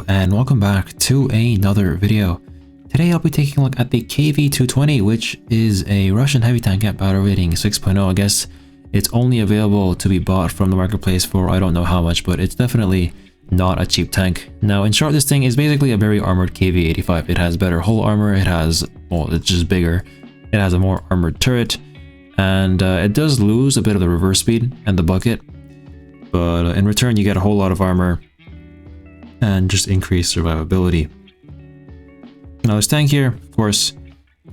and welcome back to another video. Today I'll be taking a look at the KV-220, which is a Russian heavy tank at battle rating 6.0. I guess it's only available to be bought from the marketplace for I don't know how much, but it's definitely not a cheap tank. Now in short, this thing is basically a very armored KV-85. It has better hull armor, it has, well, it's just bigger. It has a more armored turret, and it does lose a bit of the reverse speed and the bucket, but in return you get a whole lot of armor and just increased survivability. Now this tank here, of course,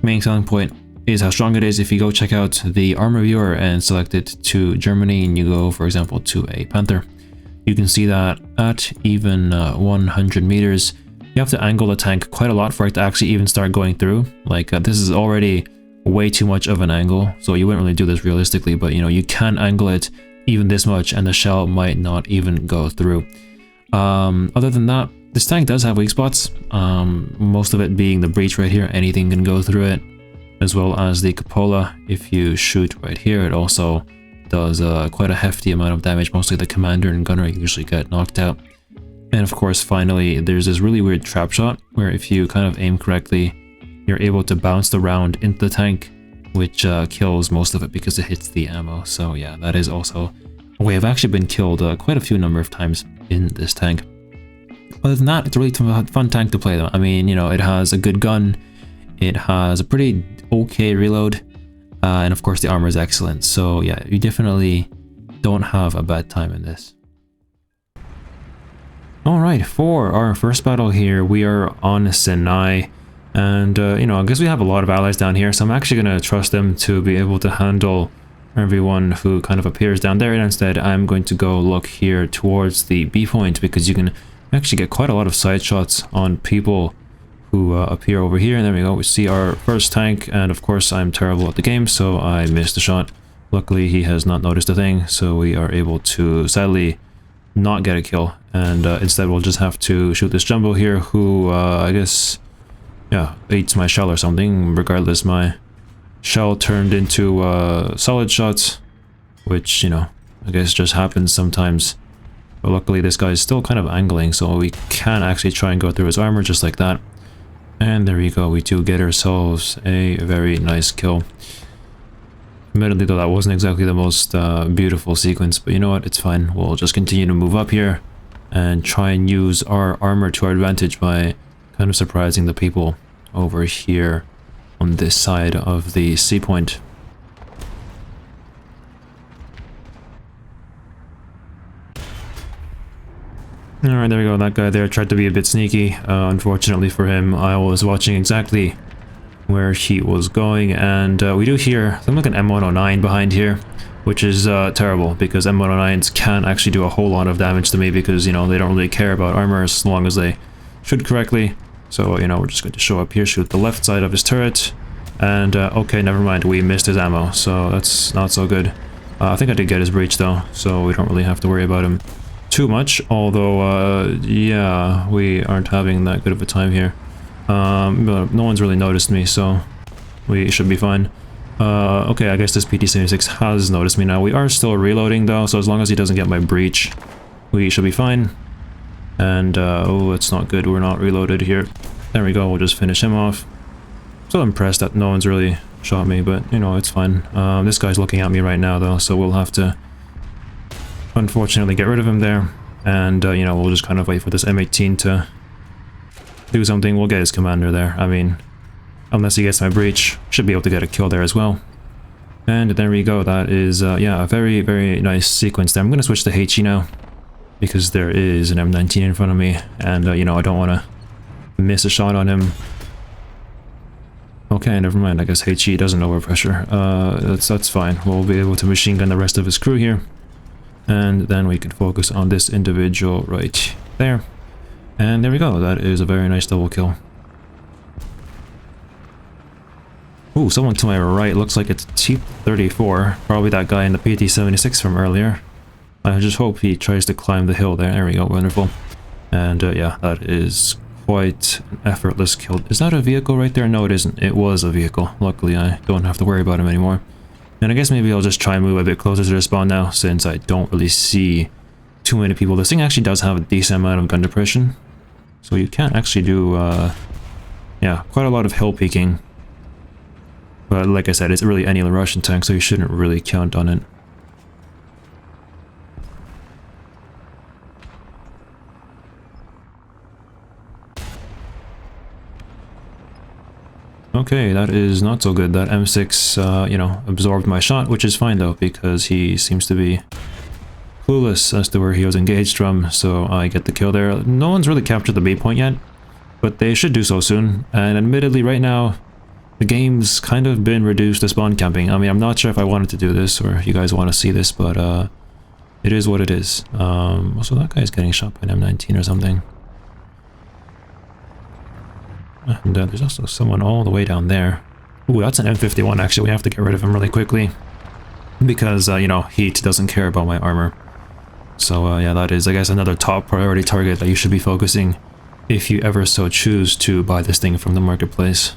main selling point is how strong it is. If you go check out the armor viewer and select it to Germany and you go, for example, to a Panther, you can see that at even 100 meters, you have to angle the tank quite a lot for it to actually even start going through. Like this is already way too much of an angle, so you wouldn't really do this realistically, but you know, you can angle it even this much and the shell might not even go through. Other than that, this tank does have weak spots, most of it being the breach right here. Anything can go through it, as well as the cupola. If you shoot right here, it also does quite a hefty amount of damage. Mostly the commander and gunner usually get knocked out. And of course, finally, there's this really weird trap shot where if you kind of aim correctly, you're able to bounce the round into the tank, which kills most of it because it hits the ammo. So yeah, that is also a way I've actually been killed quite a few number of times in this tank. Other than that, it's a really fun tank to play though. I mean, you know, it has a good gun, it has a pretty okay reload, and of course the armor is excellent. So yeah, you definitely don't have a bad time in this. Alright, for our first battle here, we are on Sinai. And, you know, I guess we have a lot of allies down here, so I'm actually going to trust them to be able to handle everyone who kind of appears down there. And instead, I'm going to go look here towards the B point, because you can actually get quite a lot of side shots on people who appear over here. And there we go, we see our first tank, and of course I'm terrible at the game, so I missed the shot. Luckily, he has not noticed a thing, so we are able to, sadly, not get a kill. And instead, we'll just have to shoot this jumbo here, who, I guess, yeah, eats my shell or something. Regardless, my shell turned into solid shots, which, you know, I guess just happens sometimes. But luckily this guy is still kind of angling, so we can actually try and go through his armor just like that. And there you go, we do get ourselves a very nice kill. Admittedly though, that wasn't exactly the most beautiful sequence, but you know what, it's fine. We'll just continue to move up here and try and use our armor to our advantage by kind of surprising the people over here on this side of the C point. Alright, there we go. That guy there tried to be a bit sneaky. Unfortunately for him, I was watching exactly where he was going, and we do hear something like an M109 behind here, which is terrible, because M109s can actually do a whole lot of damage to me, because, you know, they don't really care about armor as long as they shoot correctly. So, you know, we're just going to show up here, shoot the left side of his turret, and okay, never mind, we missed his ammo, so that's not so good. I think I did get his breach though, so we don't really have to worry about him too much, although, yeah, we aren't having that good of a time here. But no one's really noticed me, so we should be fine. Okay, I guess this PT-76 has noticed me now. We are still reloading though, so as long as he doesn't get my breach, we should be fine. And, oh, it's not good, we're not reloaded here. There we go, we'll just finish him off. So impressed that no one's really shot me, but, you know, it's fine. This guy's looking at me right now, though, so we'll have to, unfortunately, get rid of him there. And, you know, we'll just kind of wait for this M18 to do something. We'll get his commander there. I mean, unless he gets my breach, should be able to get a kill there as well. And there we go, that is, yeah, a very, very nice sequence there. I'm going to switch to HE now, because there is an M19 in front of me, and, you know, I don't want to miss a shot on him. Okay, never mind, I guess HE doesn't overpressure. That's fine. We'll be able to machine gun the rest of his crew here, and then we can focus on this individual right there. And there we go, that is a very nice double kill. Ooh, someone to my right, looks like it's T-34, probably that guy in the PT-76 from earlier. I just hope he tries to climb the hill there. There we go, wonderful. And yeah, that is quite an effortless kill. Is that a vehicle right there? No, it isn't. It was a vehicle. Luckily, I don't have to worry about him anymore. And I guess maybe I'll just try and move a bit closer to the spawn now, since I don't really see too many people. This thing actually does have a decent amount of gun depression. So you can't actually do, yeah, quite a lot of hill peeking. But like I said, it's really any Russian tank, so you shouldn't really count on it. Okay, that is not so good. That M6, you know, absorbed my shot, which is fine though, because he seems to be clueless as to where he was engaged from, so I get the kill there. No one's really captured the B point yet, but they should do so soon. And admittedly, right now, the game's kind of been reduced to spawn camping. I mean, I'm not sure if I wanted to do this, or if you guys want to see this, but it is what it is. Also, that guy's getting shot by an M19 or something. And there's also someone all the way down there. Ooh, that's an M51 actually. We have to get rid of him really quickly. Because, you know, heat doesn't care about my armor. So, yeah, that is, I guess, another top priority target that you should be focusing if you ever so choose to buy this thing from the marketplace.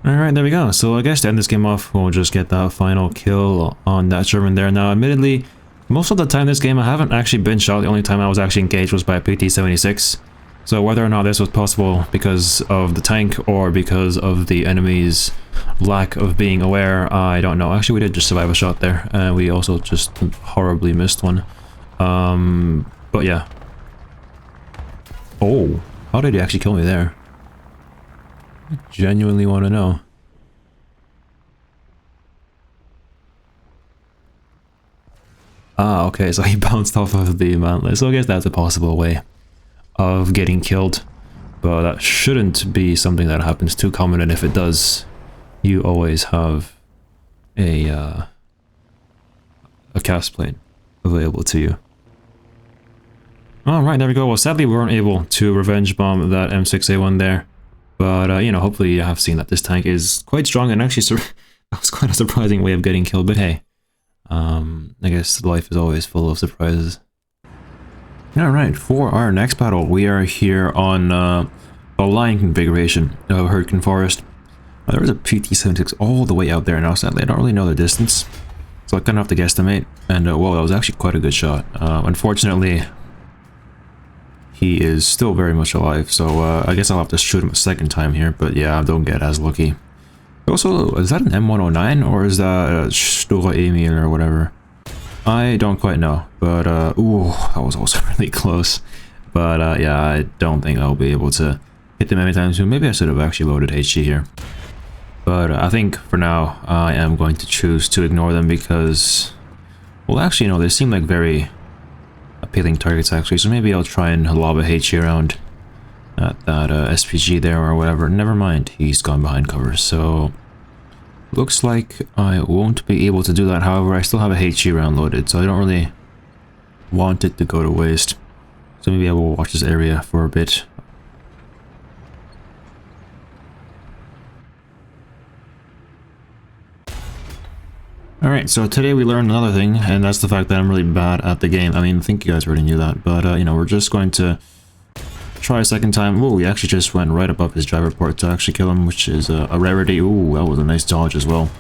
Alright, there we go. So I guess to end this game off, we'll just get that final kill on that German there. Now, admittedly, most of the time this game I haven't actually been shot. The only time I was actually engaged was by a PT-76. So whether or not this was possible because of the tank or because of the enemy's lack of being aware, I don't know. Actually, we did just survive a shot there. We also just horribly missed one. But yeah. Oh, how did he actually kill me there? I genuinely want to know. Ah, okay, so he bounced off of the mantlet. So I guess that's a possible way of getting killed. But that shouldn't be something that happens too common, and if it does, you always have a cast plate available to you. Alright, there we go. Well, sadly we weren't able to revenge bomb that M6A1 there. But, you know, hopefully you have seen that this tank is quite strong, and actually that was quite a surprising way of getting killed, but hey. I guess life is always full of surprises. Alright, for our next battle, we are here on a line configuration of Hurtgen Forest. There was a PT-76 all the way out there now, sadly I don't really know the distance, so I kind of have to guesstimate, and well, that was actually quite a good shot. Unfortunately, he is still very much alive, so I guess I'll have to shoot him a second time here, but yeah, don't get as lucky. Also, is that an M109 or is that a Stura Emil or whatever? I don't quite know, but ooh, that was also really close. But yeah, I don't think I'll be able to hit them anytime soon. Maybe I should have actually loaded HG here. But I think for now, I am going to choose to ignore them because, well, actually, no, they seem like very appealing targets actually. So maybe I'll try and lob a HG around at that SPG there or whatever. Never mind, he's gone behind cover, so looks like I won't be able to do that. However, I still have a HG round loaded, so I don't really want it to go to waste. So maybe I will watch this area for a bit. Alright, so today we learned another thing, and that's the fact that I'm really bad at the game. I mean, I think you guys already knew that, but you know, we're just going to try a second time. Ooh, we actually just went right above his driver port to actually kill him, which is a rarity. Ooh, that was a nice dodge as well.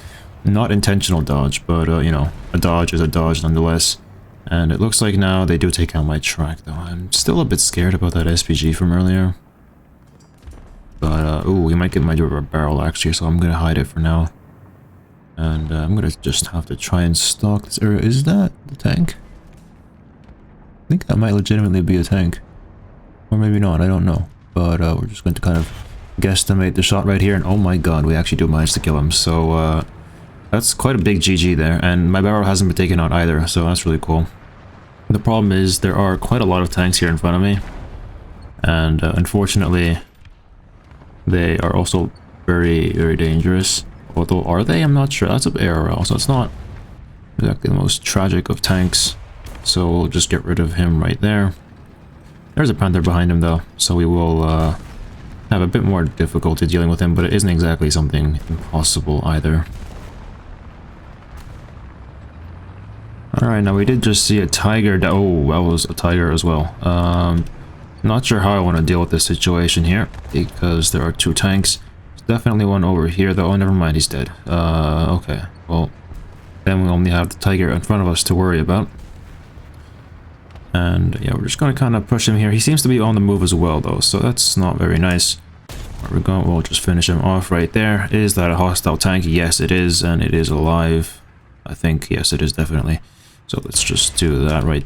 Not intentional dodge, but you know, a dodge is a dodge nonetheless. And it looks like now they do take out my track, though. I'm still a bit scared about that SPG from earlier. But, ooh, he might get my barrel actually, so I'm gonna hide it for now. And I'm gonna just have to try and stalk this area. Is that the tank? I think that might legitimately be a tank. Or maybe not, I don't know. But we're just going to kind of guesstimate the shot right here, and oh my god, we actually do manage to kill him. So that's quite a big GG there, and my barrel hasn't been taken out either, so that's really cool. The problem is there are quite a lot of tanks here in front of me, and unfortunately they are also very, very dangerous. Although, are they? I'm not sure. That's an ARL, so it's not exactly the most tragic of tanks. So we'll just get rid of him right there. There's a Panther behind him though, so we will have a bit more difficulty dealing with him, but it isn't exactly something impossible either. Alright, now we did just see a Tiger. Oh, that was a Tiger as well. Not sure how I want to deal with this situation here, because there are two tanks. There's definitely one over here though. Oh, never mind, he's dead. Okay, well, Then we only have the tiger in front of us to worry about. And yeah, we're just going to kind of push him here. He seems to be on the move as well, though, so that's not very nice. We're going, we'll just finish him off right there. Is that a hostile tank? Yes, it is, and it is alive. I think, yes, it is definitely. So let's just do that right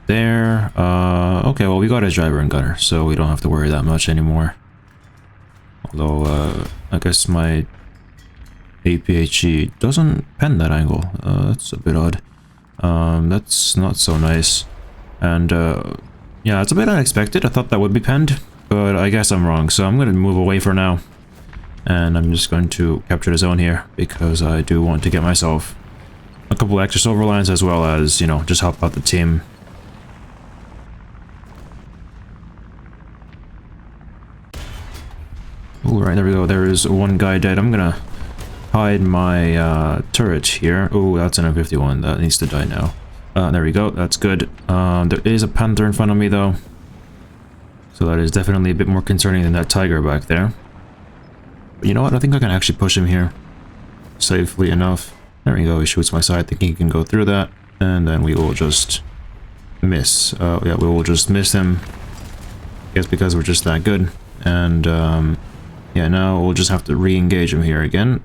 there. Okay, well, we got a driver and gunner, so we don't have to worry that much anymore. Although, I guess my APHE doesn't pen that angle. That's a bit odd. That's not so nice. And, yeah, it's a bit unexpected. I thought that would be penned, but I guess I'm wrong. So I'm going to move away for now. And I'm just going to capture the zone here, because I do want to get myself a couple extra silver lines, as well as, you know, just help out the team. Alright, there we go. There is one guy dead. I'm gonna hide my turret here. Oh, that's an M51. That needs to die now. There we go. That's good. There is a panther in front of me, though. So that is definitely a bit more concerning than that tiger back there. But you know what? I think I can actually push him here safely enough. There we go. He shoots my side, thinking he can go through that. And then we will just miss. Yeah, we will just miss him. I guess because we're just that good. And, yeah, now we'll just have to re-engage him here again.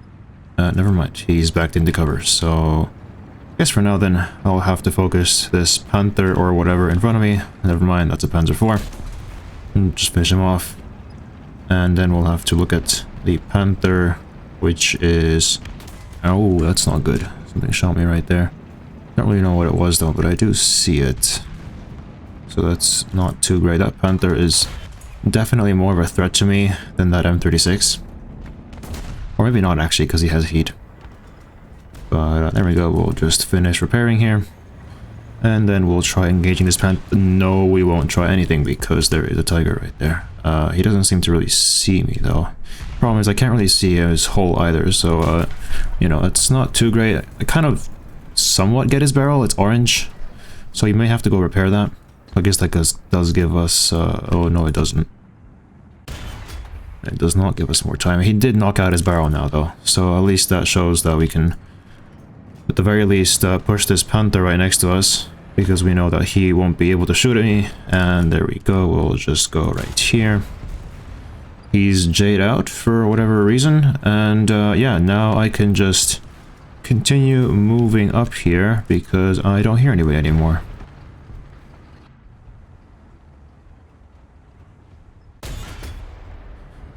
Never mind. He's backed into cover, so I guess for now then, I'll have to focus this Panther or whatever in front of me. Never mind, that's a Panzer IV. And just finish him off. And then we'll have to look at the Panther, which is... Oh, that's not good. Something shot me right there. Don't really know what it was though, but I do see it. So that's not too great. That Panther is definitely more of a threat to me than that M36. Or maybe not actually, because he has heat. But there we go, we'll just finish repairing here. And then we'll try engaging this Panther. No, we won't try anything because there is a tiger right there. He doesn't seem to really see me though. Problem is I can't really see his hull either, so you know, it's not too great. I kind of somewhat get his barrel, it's orange. So you may have to go repair that. I guess that does give us, oh no it doesn't. It does not give us more time. He did knock out his barrel now though, so at least that shows that we can, at the very least, push this Panther right next to us, because we know that he won't be able to shoot at me. And there we go, we'll just go right here. He's J'd out for whatever reason, and yeah, now I can just continue moving up here because I don't hear anybody anymore.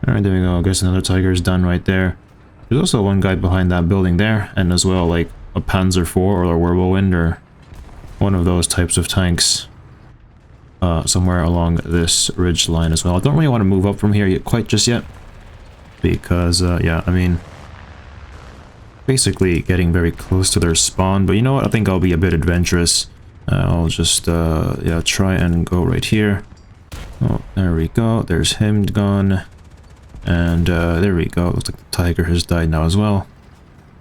Alright, there we go. I guess another tiger is done right there. There's also one guy behind that building there, and as well, like a Panzer IV or a Whirlwind or one of those types of tanks somewhere along this ridge line as well. I don't really want to move up from here quite just yet, because, yeah, I mean, basically getting very close to their spawn, but you know what? I think I'll be a bit adventurous. I'll just, yeah, try and go right here. Oh, there we go. There's him gone. And there we go. Looks like the tiger has died now as well.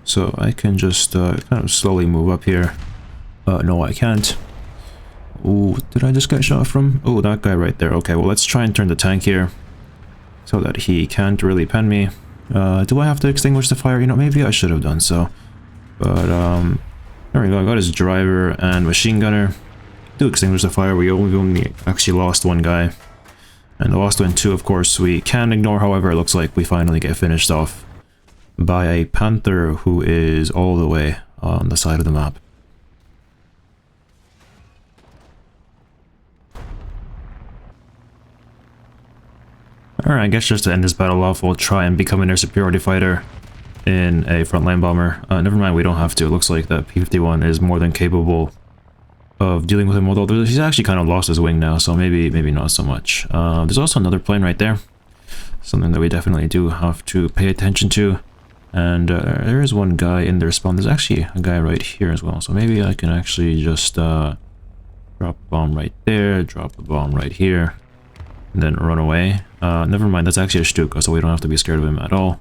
So I can just kind of slowly move up here. No, I can't. Ooh, did I just get shot from? Oh, that guy right there. Okay, well, let's try and turn the tank here so that he can't really pen me. Do I have to extinguish the fire? You know, maybe I should have done so. But, there we go. I got his driver and machine gunner. Do extinguish the fire. We only actually lost one guy. And the last one too, of course, we can ignore. However, it looks like we finally get finished off by a Panther who is all the way on the side of the map. Alright, I guess just to end this battle off, we'll try and become an air superiority fighter in a frontline bomber. Never mind, we don't have to. It looks like that P-51 is more than capable of dealing with him, although he's actually kind of lost his wing now, so maybe not so much. There's also another plane right there, something that we definitely do have to pay attention to. And there is one guy in their spawn. There's actually a guy right here as well, so maybe I can actually just drop a bomb right there, drop a bomb right here, and then run away. Never mind, that's actually a Stuka, so we don't have to be scared of him at all.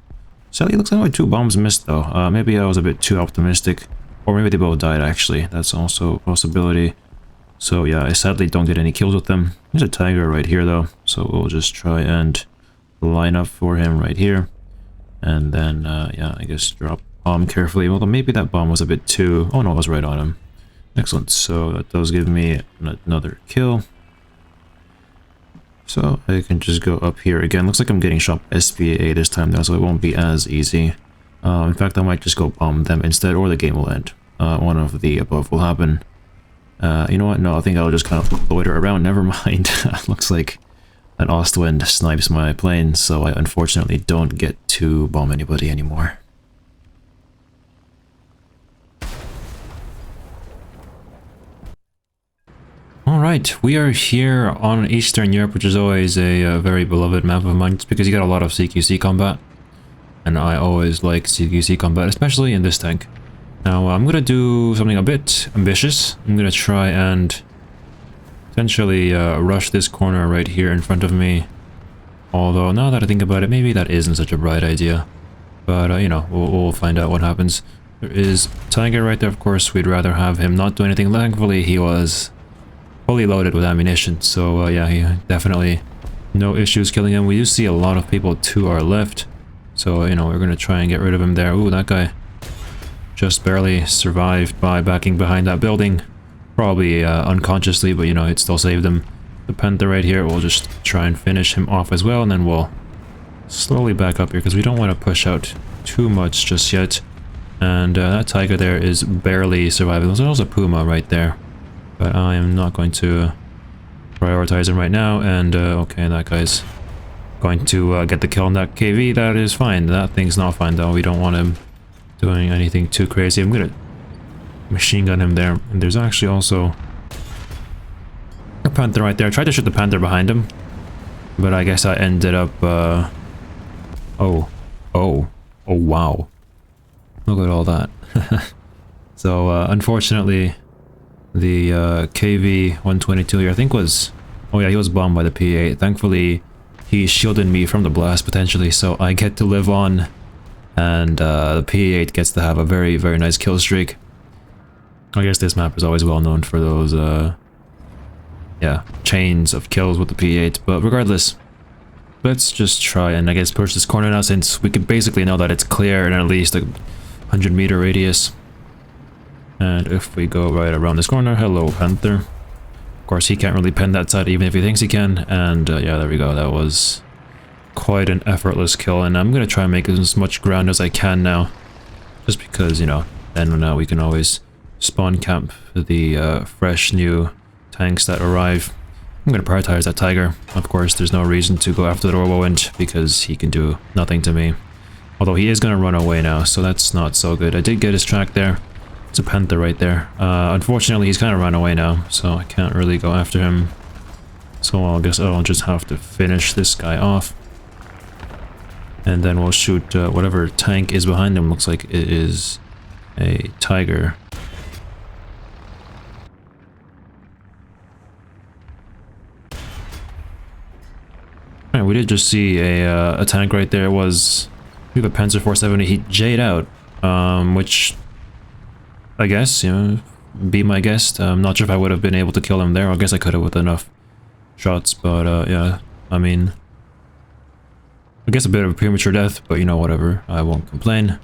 So it looks like 2 bombs missed though. Maybe I was a bit too optimistic. Or maybe they both died, actually. That's also a possibility. So yeah, I sadly don't get any kills with them. There's a tiger right here, though. So we'll just try and line up for him right here. And then, yeah, I guess drop bomb carefully. Although maybe that bomb was a bit too... Oh no, I was right on him. Excellent. So that does give me another kill. So I can just go up here again. Looks like I'm getting shot by SPA this time though, so it won't be as easy. In fact, I might just go bomb them instead, or the game will end. One of the above will happen. You know what? No, I think I'll just kind of loiter around. Never mind. Looks like an Ostwind snipes my plane, so I unfortunately don't get to bomb anybody anymore. Alright, we are here on Eastern Europe, which is always a very beloved map of mine, just because you got a lot of CQC combat. And I always like CQC combat, especially in this tank. Now, I'm gonna do something a bit ambitious. I'm gonna try and potentially rush this corner right here in front of me. Although, now that I think about it, maybe that isn't such a bright idea. But, you know, we'll find out what happens. There is Tiger right there, of course. We'd rather have him not do anything. Thankfully, he was fully loaded with ammunition. So, yeah, he definitely no issues killing him. We do see a lot of people to our left. So, you know, we're gonna try and get rid of him there. Ooh, that guy just barely survived by backing behind that building. Probably unconsciously, but, you know, it still saved him. The Panther right here, we'll just try and finish him off as well, and then we'll slowly back up here, because we don't want to push out too much just yet. And that Tiger there is barely surviving. There's also a Puma right there. But I am not going to prioritize him right now, and okay, that guy's going to get the kill on that KV. That is fine. That thing's not fine though. We don't want him doing anything too crazy. I'm gonna machine gun him there. And there's actually also a Panther right there. I tried to shoot the Panther behind him, but I guess I ended up oh wow, look at all that. So unfortunately the KV-120 here, I think was, oh yeah, he was bombed by the P8. Thankfully he shielded me from the blast potentially, so I get to live on, and the P8 gets to have a very, very nice kill streak. I guess this map is always well known for those, yeah, chains of kills with the P8, but regardless, let's just try and I guess push this corner now, since we can basically know that it's clear in at least a 100-meter radius. And if we go right around this corner, hello Panther. Of course, he can't really pen that side even if he thinks he can, and yeah, there we go. That was quite an effortless kill, and I'm gonna try and make as much ground as I can now, just because, you know, then we can always spawn camp the fresh new tanks that arrive. I'm gonna prioritize that Tiger. Of course, there's no reason to go after the Orbowind, because he can do nothing to me. Although he is gonna run away now, so that's not so good. I did get his track there. It's a Panther right there. Unfortunately, he's kind of run away now, so I can't really go after him. So I guess I'll just have to finish this guy off. And then we'll shoot whatever tank is behind him. Looks like it is a Tiger. Alright, we did just see a tank right there. It was, I believe, a Panzer 470. He J'd out, which I guess, you know, be my guest. I'm not sure if I would have been able to kill him there. I guess I could have with enough shots, but yeah, I mean, I guess a bit of a premature death, but you know, whatever, I won't complain.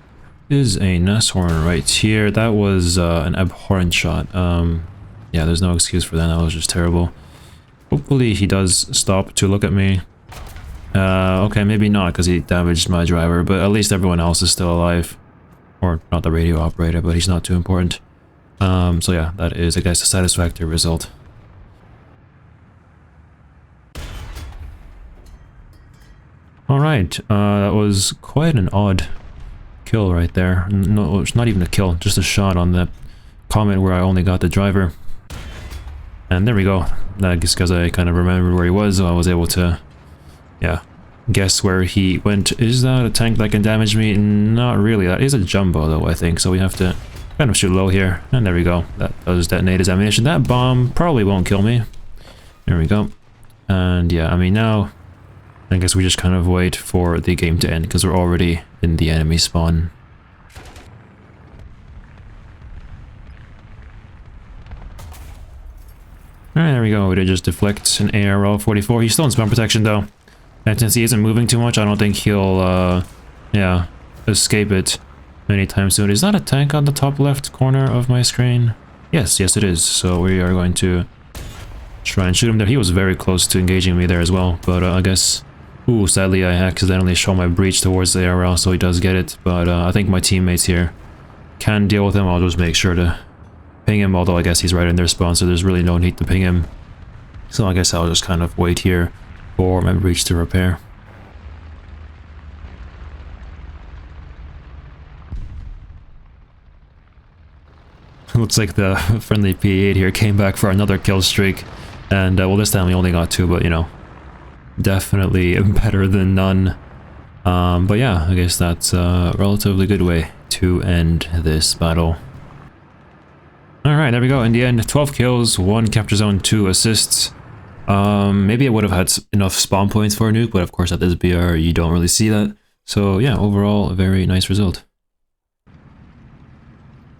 Is a Nashorn right here. That was an abhorrent shot. Yeah, there's no excuse for that. That was just terrible. Hopefully he does stop to look at me. Okay, maybe not, because he damaged my driver, but at least everyone else is still alive. Or not the radio operator, but he's not too important. So yeah, that is, I guess, a satisfactory result. Alright, that was quite an odd kill right there. No, it's not even a kill, just a shot on the comment where I only got the driver. And there we go. I guess because I kind of remembered where he was, so I was able to, yeah, guess where he went. Is that a tank that can damage me? Not really. That is a jumbo though, I think, so we have to kind of shoot low here. And there we go. That does detonate his ammunition. That bomb probably won't kill me. There we go. And yeah, I mean, now I guess we just kind of wait for the game to end, because we're already in the enemy spawn. Alright, there we go. We did just deflect an ARL-44. He's still in spawn protection though. And since he isn't moving too much, I don't think he'll, yeah, escape it. anytime soon. Is that a tank on the top left corner of my screen? Yes, it is. So we are going to try and shoot him there. He was very close to engaging me there as well, but I guess... Ooh, sadly I accidentally shot my breach towards the ARL, so he does get it, but I think my teammates here can deal with him. I'll just make sure to ping him, although I guess he's right in their spawn, so there's really no need to ping him. So I guess I'll just kind of wait here for my breach to repair. Looks like the friendly P8 here came back for another kill streak, and well, this time we only got 2, but you know, definitely better than none. But yeah, I guess that's a relatively good way to end this battle. Alright, there we go. In the end, 12 kills, 1 capture zone, 2 assists. Maybe I would have had enough spawn points for a nuke, but of course at this BR you don't really see that. So yeah, overall a very nice result.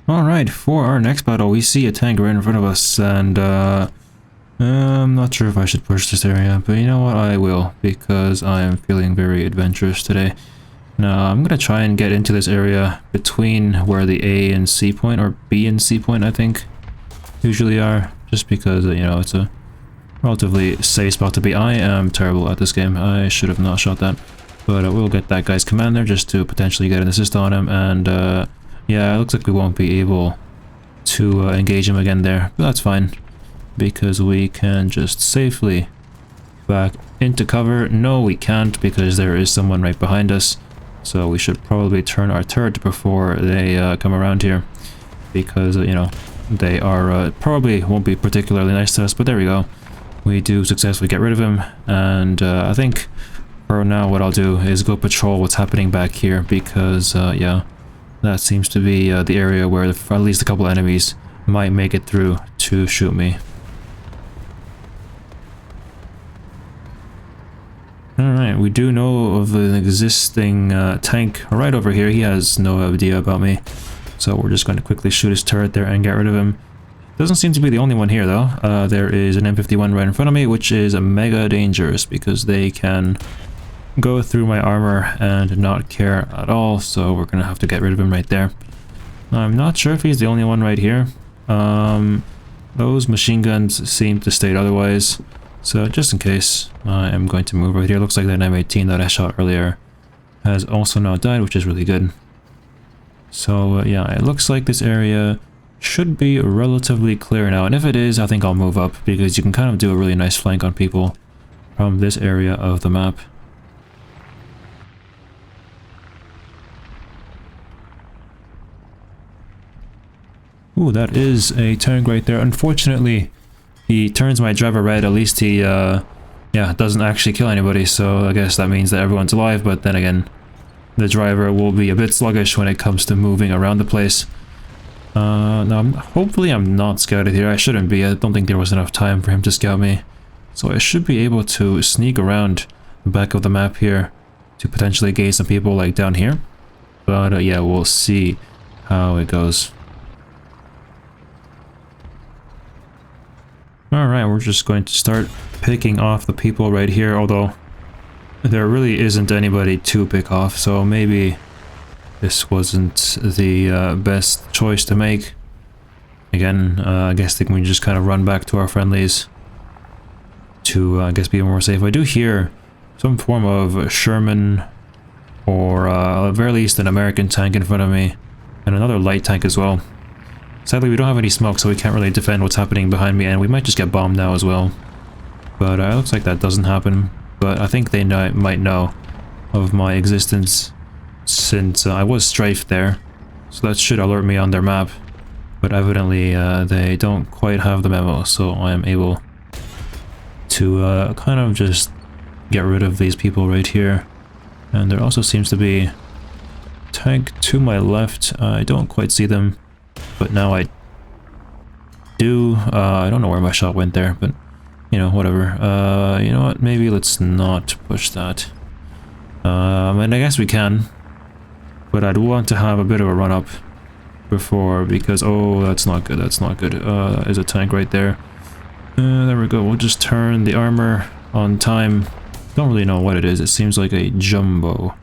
Alright, for our next battle we see a tank right in front of us, and I'm not sure if I should push this area, but you know what, I will, because I am feeling very adventurous today. Now I'm gonna try and get into this area between where the A and C point, or B and C point I think usually are, just because you know it's a relatively safe spot to be. I am terrible at this game, I should have not shot that, but we'll get that guy's command there just to potentially get an assist on him, and yeah, it looks like we won't be able to engage him again there, but that's fine, because we can just safely back into cover. No, we can't, because there is someone right behind us, so we should probably turn our turret before they come around here, because you know, they are probably won't be particularly nice to us, but there we go. We do successfully get rid of him, and I think for now what I'll do is go patrol what's happening back here, because yeah, that seems to be the area where at least a couple enemies might make it through to shoot me. Alright, we do know of an existing tank right over here. He has no idea about me, so we're just going to quickly shoot his turret there and get rid of him. Doesn't seem to be the only one here though. There is an M51 right in front of me, which is mega dangerous because they can go through my armor and not care at all, so we're gonna have to get rid of him right there. I'm not sure if he's the only one right here. Those machine guns seem to state otherwise, so just in case, I am going to move right here. Looks like that M18 that I shot earlier has also now died, which is really good. So yeah, it looks like this area should be relatively clear now, and if it is, I think I'll move up, because you can kind of do a really nice flank on people from this area of the map. Ooh, that is a tank right there. Unfortunately, he turns my driver red. At least he, yeah, doesn't actually kill anybody, so I guess that means that everyone's alive, but then again, the driver will be a bit sluggish when it comes to moving around the place. Now, hopefully I'm not scouted here. I shouldn't be. I don't think there was enough time for him to scout me. So I should be able to sneak around the back of the map here to potentially gain some people like down here. But yeah, we'll see how it goes. Alright, we're just going to start picking off the people right here, although there really isn't anybody to pick off, so maybe this wasn't the best choice to make. Again, I guess we can just kind of run back to our friendlies to, I guess, be more safe. I do hear some form of Sherman, or at very least an American tank in front of me, and another light tank as well. Sadly, we don't have any smoke, so we can't really defend what's happening behind me, and we might just get bombed now as well. But it looks like that doesn't happen, but I think they might know of my existence, since I was strafed there, so that should alert me on their map. But evidently they don't quite have the memo, so I am able to kind of just get rid of these people right here. And there also seems to be a tank to my left. I don't quite see them, but now I do. I don't know where my shot went there, but you know, whatever. You know what, maybe let's not push that. And I guess we can, but I'd want to have a bit of a run up before, because oh, that's not good, that's not good. There's a tank right there. There we go. We'll just turn the armor on time. Don't really know what it is. It seems like a jumbo,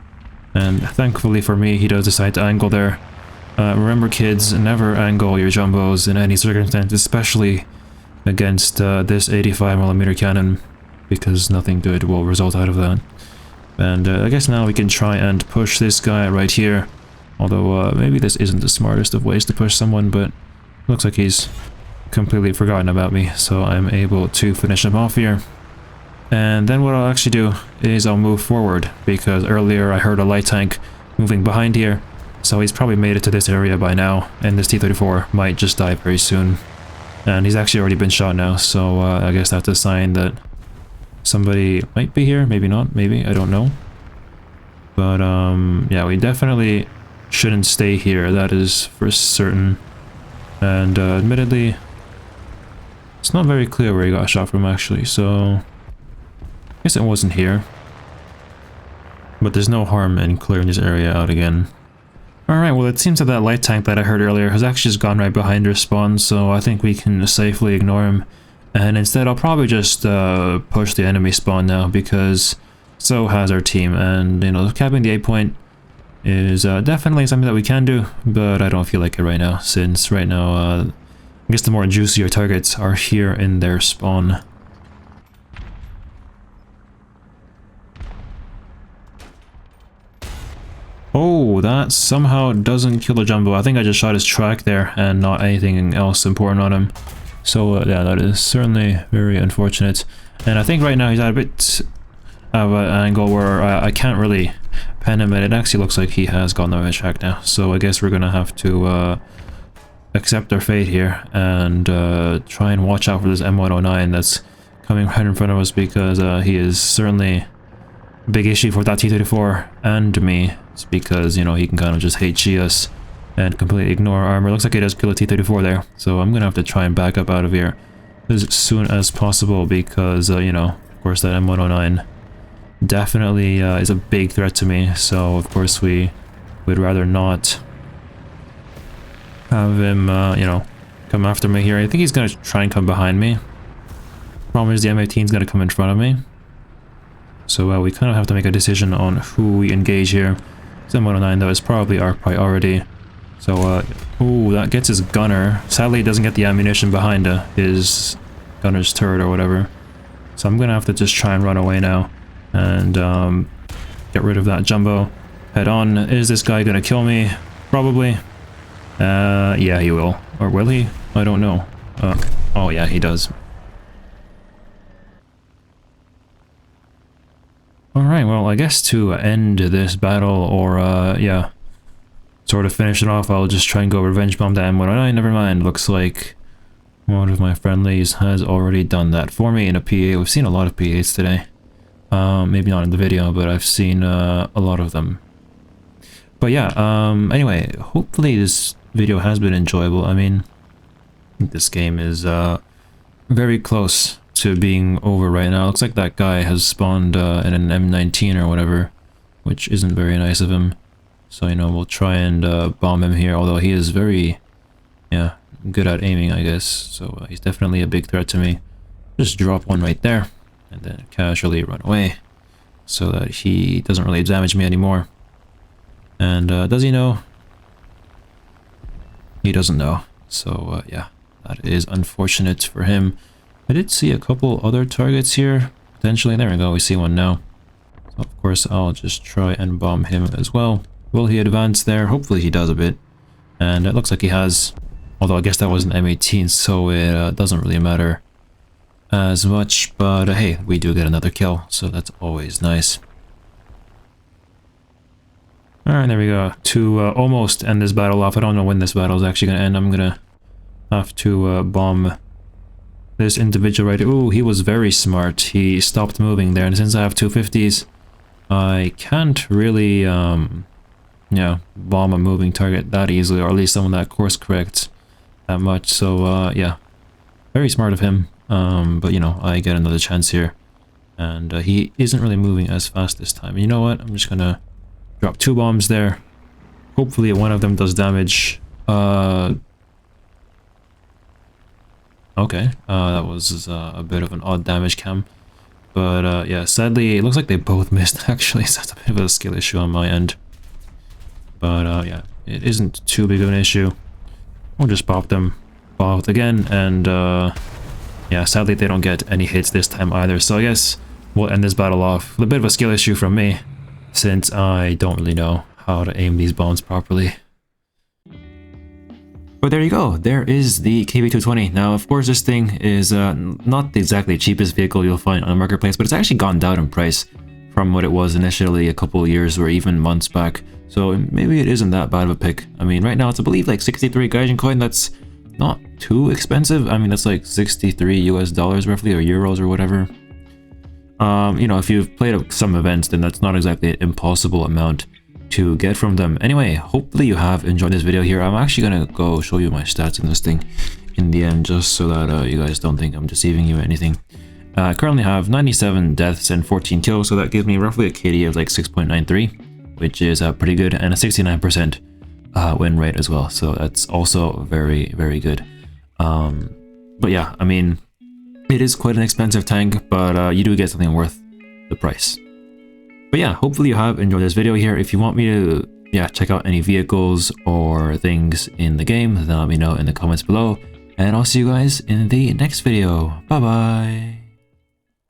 and thankfully for me, he does decide to angle there. Remember kids, never angle your jumbos in any circumstance, especially against this 85mm cannon, because nothing good will result out of that. And I guess now we can try and push this guy right here, although maybe this isn't the smartest of ways to push someone, but looks like he's completely forgotten about me, so I'm able to finish him off here. And then what I'll actually do is I'll move forward, because earlier I heard a light tank moving behind here, so he's probably made it to this area by now, and this T-34 might just die very soon. And he's actually already been shot now, so I guess that's a sign that somebody might be here, maybe not, maybe, I don't know. But yeah, we definitely shouldn't stay here, that is for certain. And admittedly, it's not very clear where he got shot from actually, so I guess it wasn't here. But there's no harm in clearing this area out again. Alright, well it seems that that light tank that I heard earlier has actually just gone right behind our spawn, so I think we can safely ignore him. And instead I'll probably just push the enemy spawn now, because so has our team. And, you know, capping the 8 point is definitely something that we can do, but I don't feel like it right now, since right now I guess the more juicier targets are here in their spawn. Oh, that somehow doesn't kill the jumbo. I think I just shot his track there and not anything else important on him. So yeah, that is certainly very unfortunate. And I think right now he's at a bit of an angle where I can't really pen him, and it actually looks like he has gotten on my track now. So I guess we're gonna have to accept our fate here and try and watch out for this M109 that's coming right in front of us, because he is certainly a big issue for that T-34 and me. It's because, you know, he can kind of just HE us and completely ignore our armor. Looks like he does kill a T-34 there, so I'm gonna have to try and back up out of here as soon as possible, because, you know, of course that M109 definitely is a big threat to me, so of course we would rather not have him, you know, come after me here. I think he's gonna try and come behind me. Problem is the M18 is gonna come in front of me, so we kind of have to make a decision on who we engage here. M109 though is probably our priority. So, ooh, that gets his gunner. Sadly, he doesn't get the ammunition behind his gunner's turret or whatever. So I'm gonna have to just try and run away now and get rid of that jumbo. Head on. Is this guy gonna kill me? Probably. Yeah, he will. Or will he? I don't know. Oh yeah, he does. Alright, well, I guess to end this battle, or, yeah, sort of finish it off, I'll just try and go revenge bomb that M109. Never mind, looks like one of my friendlies has already done that for me in a PA. We've seen a lot of PAs today. Maybe not in the video, but I've seen a lot of them. But yeah, anyway, hopefully this video has been enjoyable. I mean, this game is very close to being over right now. Looks like that guy has spawned in an M19 or whatever, which isn't very nice of him. So, you know, we'll try and bomb him here, although he is very, yeah, good at aiming, I guess. So he's definitely a big threat to me. Just drop one right there, and then casually run away, so that he doesn't really damage me anymore. And does he know? He doesn't know. So yeah, that is unfortunate for him. I did see a couple other targets here, potentially. There we go, we see one now. So of course I'll just try and bomb him as well. Will he advance there? Hopefully he does a bit. And it looks like he has. Although I guess that was an M18, so it doesn't really matter as much. But hey, we do get another kill, so that's always nice. Alright, there we go. To almost end this battle off. I don't know when this battle is actually going to end. I'm going to have to bomb this individual right here. Ooh, he was very smart. He stopped moving there, and since I have 250s, I can't really, yeah, bomb a moving target that easily, or at least someone that course corrects that much. So, yeah, very smart of him. But, you know, I get another chance here, and he isn't really moving as fast this time. And you know what? I'm just gonna drop 2 bombs there. Hopefully one of them does damage. Okay, that was a bit of an odd damage cam, but yeah, sadly it looks like they both missed actually, so that's a bit of a skill issue on my end. but yeah, it isn't too big of an issue. We'll just pop them both again, and yeah, sadly they don't get any hits this time either, so I guess we'll end this battle off with a bit of a skill issue from me, since I don't really know how to aim these bombs properly. But there you go, there is the KV-220. Now, of course, this thing is not exactly the cheapest vehicle you'll find on the marketplace, but it's actually gone down in price from what it was initially a couple of years or even months back. So maybe it isn't that bad of a pick. I mean, right now it's, I believe, like 63 Gaijin coin. That's not too expensive. I mean, that's like 63 US dollars roughly, or euros or whatever. You know, if you've played some events, then that's not exactly an impossible amount to get from them. Anyway, hopefully you have enjoyed this video here. I'm actually gonna go show you my stats in this thing in the end, just so that you guys don't think I'm deceiving you or anything. I currently have 97 deaths and 14 kills, so that gives me roughly a KD of like 6.93, which is pretty good, and a 69% win rate as well, so that's also very, very good. But yeah, I mean, it is quite an expensive tank, but you do get something worth the price. But yeah, hopefully you have enjoyed this video here. If you want me to, yeah, check out any vehicles or things in the game, then let me know in the comments below. And I'll see you guys in the next video. Bye bye!